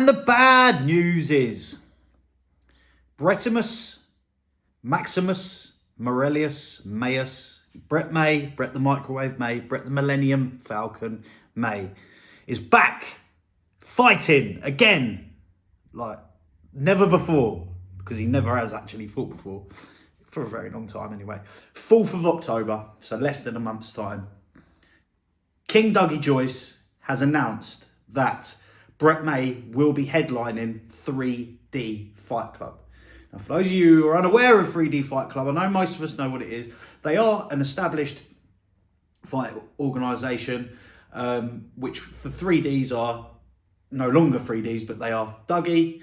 And the bad news is Bretimus, Maximus, Morelius, Maius, Brett May, Brett the Microwave May, Brett the Millennium Falcon May is back fighting again like never before, because he never has actually fought before for a very long time anyway. 4th of October, so less than a month's time, King Dougie Joyce has announced that Brett May will be headlining 3D Fight Club. Now, for those of you who are unaware of 3D Fight Club, I know most of us know what it is. They are an established fight organisation, which the 3Ds are no longer 3Ds, but they are Dougie,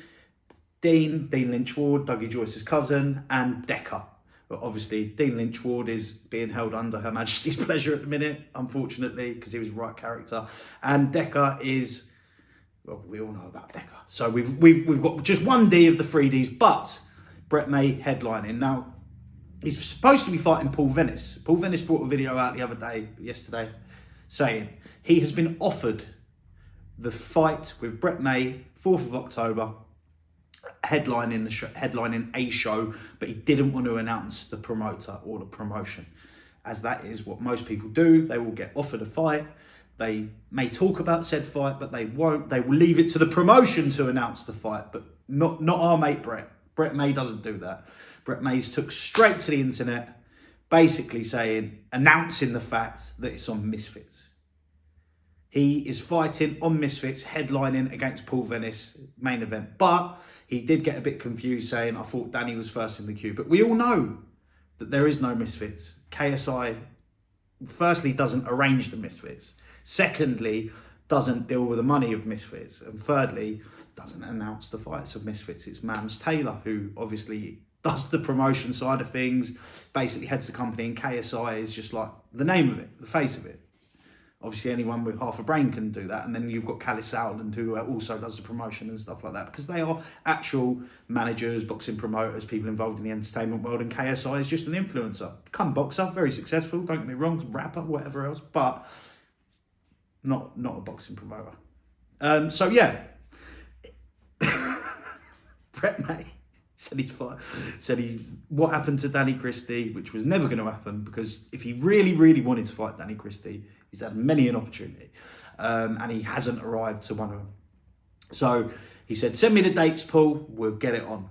Dean Lynch Ward, Dougie Joyce's cousin, and Decca. But obviously, Dean Lynch Ward is being held under Her Majesty's pleasure at the minute, unfortunately, because he was the right character. And Decca is, well, we all know about Decca. So we've got just one D of the 3Ds, but Brett May headlining. Now, he's supposed to be fighting Paul Venis. Paul Venis brought a video out the other day, yesterday, saying he has been offered the fight with Brett May, 4th of October, headlining a show, but he didn't want to announce the promoter or the promotion, as that is what most people do. They will get offered a fight. They may talk about said fight, but they won't. They will leave it to the promotion to announce the fight, but not our mate Brett. Brett May doesn't do that. Brett May's took straight to the internet, basically announcing the fact that it's on Misfits. He is fighting on Misfits, headlining against Paul Venis, main event. But he did get a bit confused, saying, I thought Danny was first in the queue. But we all know that there is no Misfits. KSI, firstly, doesn't arrange the Misfits. Secondly, doesn't deal with the money of Misfits. And thirdly, doesn't announce the fights of Misfits. It's Mams Taylor, who obviously does the promotion side of things, basically heads the company, and KSI is just like the name of it, the face of it. Obviously, anyone with half a brain can do that. And then you've got Callis Sowland, who also does the promotion and stuff like that, because they are actual managers, boxing promoters, people involved in the entertainment world. And KSI is just an influencer. Become boxer, very successful, don't get me wrong, rapper, whatever else, but not a boxing promoter. So yeah, Brett May said what happened to Danny Christie, which was never going to happen, because if he really, really wanted to fight Danny Christie, he's had many an opportunity, and he hasn't arrived to one of them. So he said, send me the dates, Paul, we'll get it on.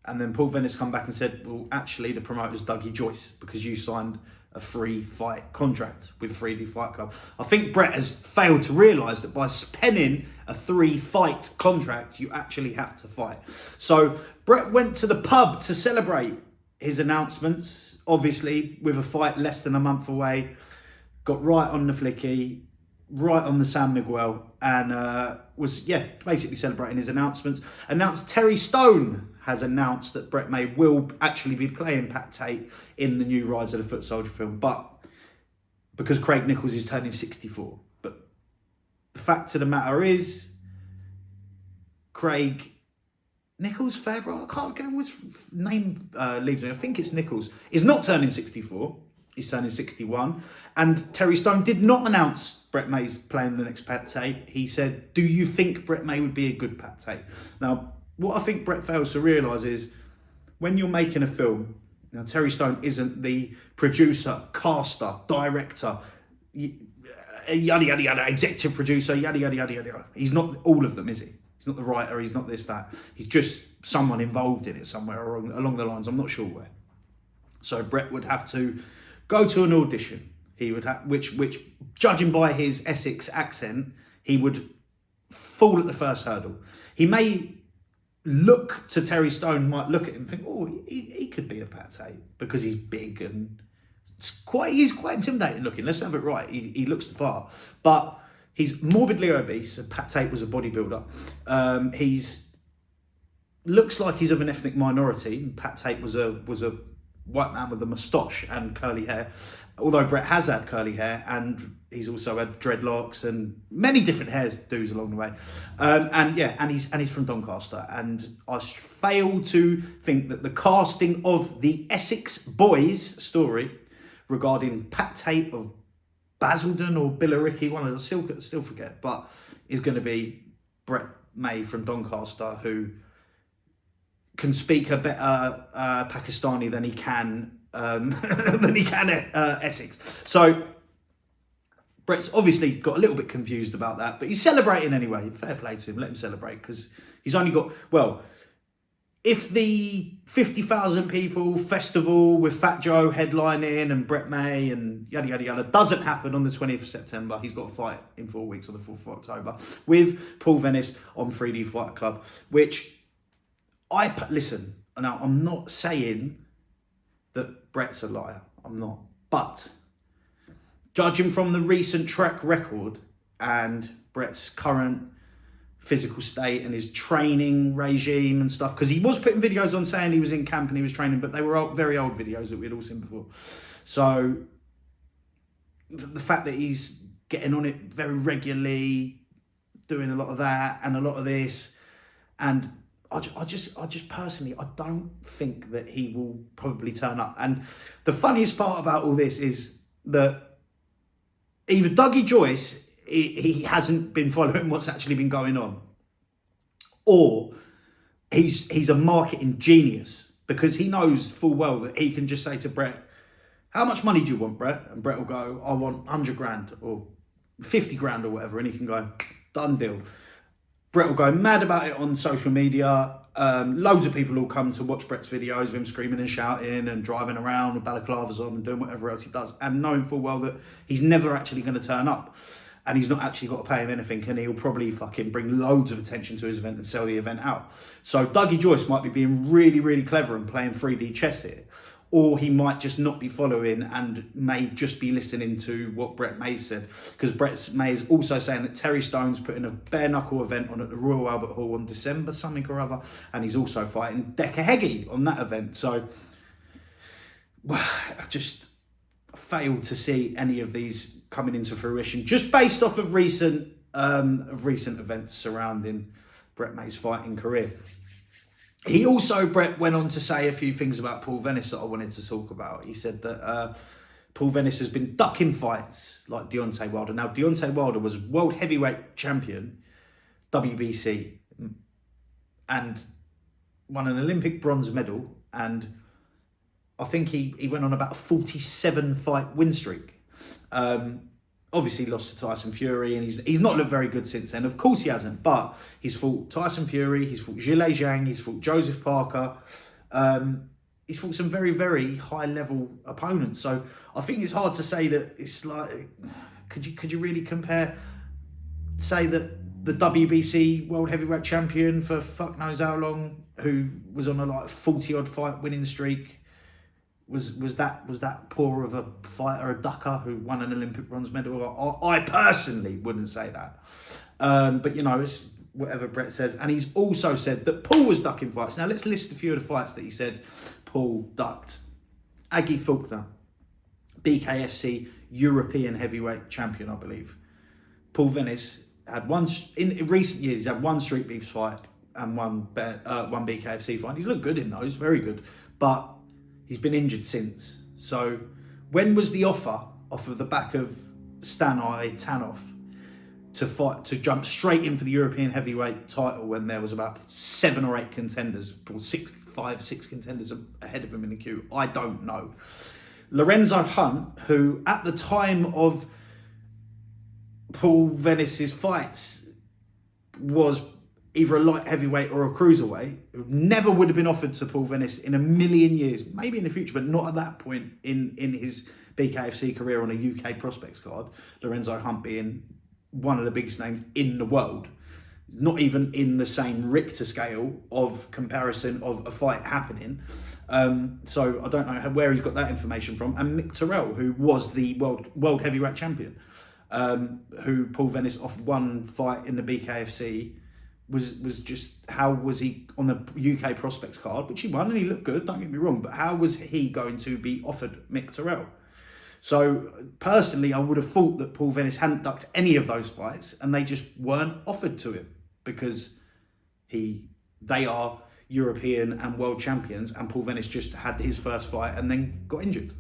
And then Paul Venis come back and said, well, actually, the promoter's Dougie Joyce, because you signed a free fight contract with 3D Fight Club. I think Brett has failed to realise that by penning a 3-fight contract, you actually have to fight. So Brett went to the pub to celebrate his announcements, obviously, with a fight less than a month away. Got right on the flicky, right on the San Miguel, and was basically celebrating his announcements. Announced Terry Stone has announced that Brett May will actually be playing Pat Tate in the new Rise of the Foot Soldier film, but because Craig Nicholls is turning 64. But the fact of the matter is, Craig Nicholls, Fairbrother, I can't get his name leaves me. I think it's Nicholls. Is not turning 64. He's turning 61. And Terry Stone did not announce Brett May's playing the next Pat Tate. He said, do you think Brett May would be a good Pat Tate? Now, what I think Brett fails to realise is, when you're making a film, now Terry Stone isn't the producer, caster, director, yada, yada, yada, executive producer, yada, yada, yada, yada. He's not all of them, is he? He's not the writer, he's not this, that. He's just someone involved in it somewhere along the lines. I'm not sure where. So Brett would have to go to an audition. He would have, which judging by his Essex accent, he would fall at the first hurdle. He may look to Terry Stone, might look at him and think, oh, he could be a Pat Tate, because he's big and he's quite intimidating looking. Let's have it right. He looks the part, but he's morbidly obese. Pat Tate was a bodybuilder. He's looks like he's of an ethnic minority. Pat Tate was a white man with a moustache and curly hair, although Brett has had curly hair, and he's also had dreadlocks and many different hairdos along the way. And he's from Doncaster, and I fail to think that the casting of the Essex Boys story regarding Pat Tate of Basildon or Billericay, one of the still forget, but is going to be Brett May from Doncaster, who can speak a better Pakistani than he can Essex. So Brett's obviously got a little bit confused about that, but he's celebrating anyway. Fair play to him. Let him celebrate, because he's only got, well, if the 50,000 people festival with Fat Joe headlining and Brett May and yada, yada, yada doesn't happen on the 20th of September, he's got a fight in 4 weeks on the 4th of October with Paul Venis on 3D Fighter Club, which listen, now I'm not saying that Brett's a liar. I'm not. But judging from the recent track record and Brett's current physical state and his training regime and stuff, because he was putting videos on saying he was in camp and he was training, but they were very old videos that we'd all seen before. So the fact that he's getting on it very regularly, doing a lot of that and a lot of this, and I just personally, I don't think that he will probably turn up. And the funniest part about all this is that either Dougie Joyce, he hasn't been following what's actually been going on, or he's a marketing genius, because he knows full well that he can just say to Brett, how much money do you want, Brett? And Brett will go, I want 100 grand or 50 grand or whatever. And he can go, done deal. Brett will go mad about it on social media. Loads of people will come to watch Brett's videos of him screaming and shouting and driving around with balaclavas on and doing whatever else he does, and knowing full well that he's never actually going to turn up. And he's not actually got to pay him anything, and he'll probably fucking bring loads of attention to his event and sell the event out. So Dougie Joyce might be being really, really clever and playing 3D chess here. Or he might just not be following and may just be listening to what Brett May said. Because Brett May is also saying that Terry Stone's putting a bare-knuckle event on at the Royal Albert Hall on December something or other. And he's also fighting Decca Heggie on that event. So I just failed to see any of these coming into fruition, just based off of recent events surrounding Brett May's fighting career. He also, Brett, went on to say a few things about Paul Venis that I wanted to talk about. He said that Paul Venis has been ducking fights like Deontay Wilder. Now, Deontay Wilder was world heavyweight champion, WBC, and won an Olympic bronze medal. And I think he went on about a 47 fight win streak. Obviously lost to Tyson Fury, and he's not looked very good since then. Of course he hasn't, but he's fought Tyson Fury, he's fought Zhilei Zhang, he's fought Joseph Parker. He's fought some very, very high-level opponents. So I think it's hard to say that it's like, could you really compare, say that the WBC World Heavyweight Champion for fuck knows how long, who was on a like 40-odd fight winning streak, was that poor of a fighter, a ducker who won an Olympic bronze medal? I personally wouldn't say that. But, you know, it's whatever Brett says. And he's also said that Paul was ducking fights. Now, let's list a few of the fights that he said Paul ducked. Aggie Faulkner, BKFC European heavyweight champion, I believe. Paul Venis had in recent years, he's had one street beefs fight and one BKFC fight. He's looked good in those, very good. But he's been injured since. So when was the offer off of the back of Stanley Tanoff to jump straight in for the European heavyweight title when there was about 7 or 8 contenders, or 5, 6 contenders ahead of him in the queue? I don't know. Lorenzo Hunt, who at the time of Paul Venis's fights was either a light heavyweight or a cruiserweight, never would have been offered to Paul Venis in a million years, maybe in the future, but not at that point in his BKFC career on a UK prospects card. Lorenzo Hunt being one of the biggest names in the world, not even in the same Richter scale of comparison of a fight happening. So I don't know where he's got that information from. And Mick Terrell, who was the world heavyweight champion, who Paul Venis offered one fight in the BKFC, was just, how was he on the UK prospects card, which he won and he looked good, don't get me wrong, but how was he going to be offered Mick Terrell? So personally, I would have thought that Paul Venis hadn't ducked any of those fights and they just weren't offered to him because they are European and world champions, and Paul Venis just had his first fight and then got injured.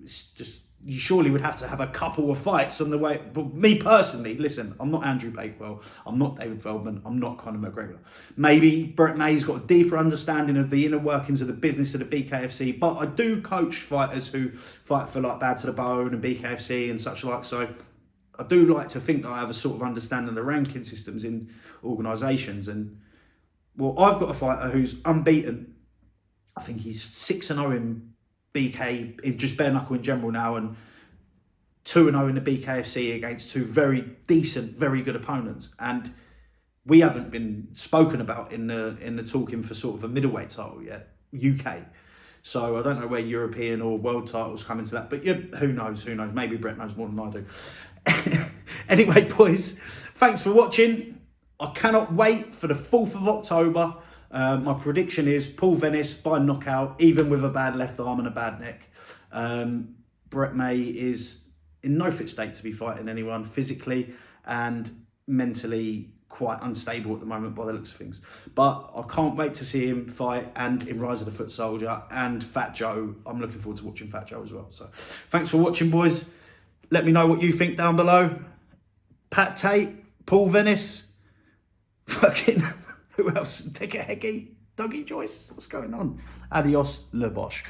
It's just you surely would have to have a couple of fights on the way. But me personally, listen, I'm not Andrew Bakewell, I'm not David Feldman, I'm not Conor McGregor. Maybe Brett May's got a deeper understanding of the inner workings of the business of the BKFC, but I do coach fighters who fight for like Bad to the Bone and BKFC and such like, so I do like to think that I have a sort of understanding of the ranking systems in organisations. And well, I've got a fighter who's unbeaten. I think he's 6-0 in BK, in just bare knuckle in general now, and 2-0 in the BKFC against two very decent, very good opponents. And we haven't been spoken about in the talking for sort of a middleweight title yet, UK. So I don't know where European or world titles come into that, but yeah, who knows? Maybe Brett knows more than I do. Anyway, boys, thanks for watching. I cannot wait for the 4th of October. My prediction is Paul Venis by knockout, even with a bad left arm and a bad neck. Brett May is in no fit state to be fighting anyone, physically and mentally quite unstable at the moment by the looks of things. But I can't wait to see him fight, and in Rise of the Foot Soldier and Fat Joe. I'm looking forward to watching Fat Joe as well. So thanks for watching, boys. Let me know what you think down below. Pat Tate, Paul Venis, fucking... Who else? Take a Heggy, Dougie Joyce. What's going on? Adios, Le Bosch.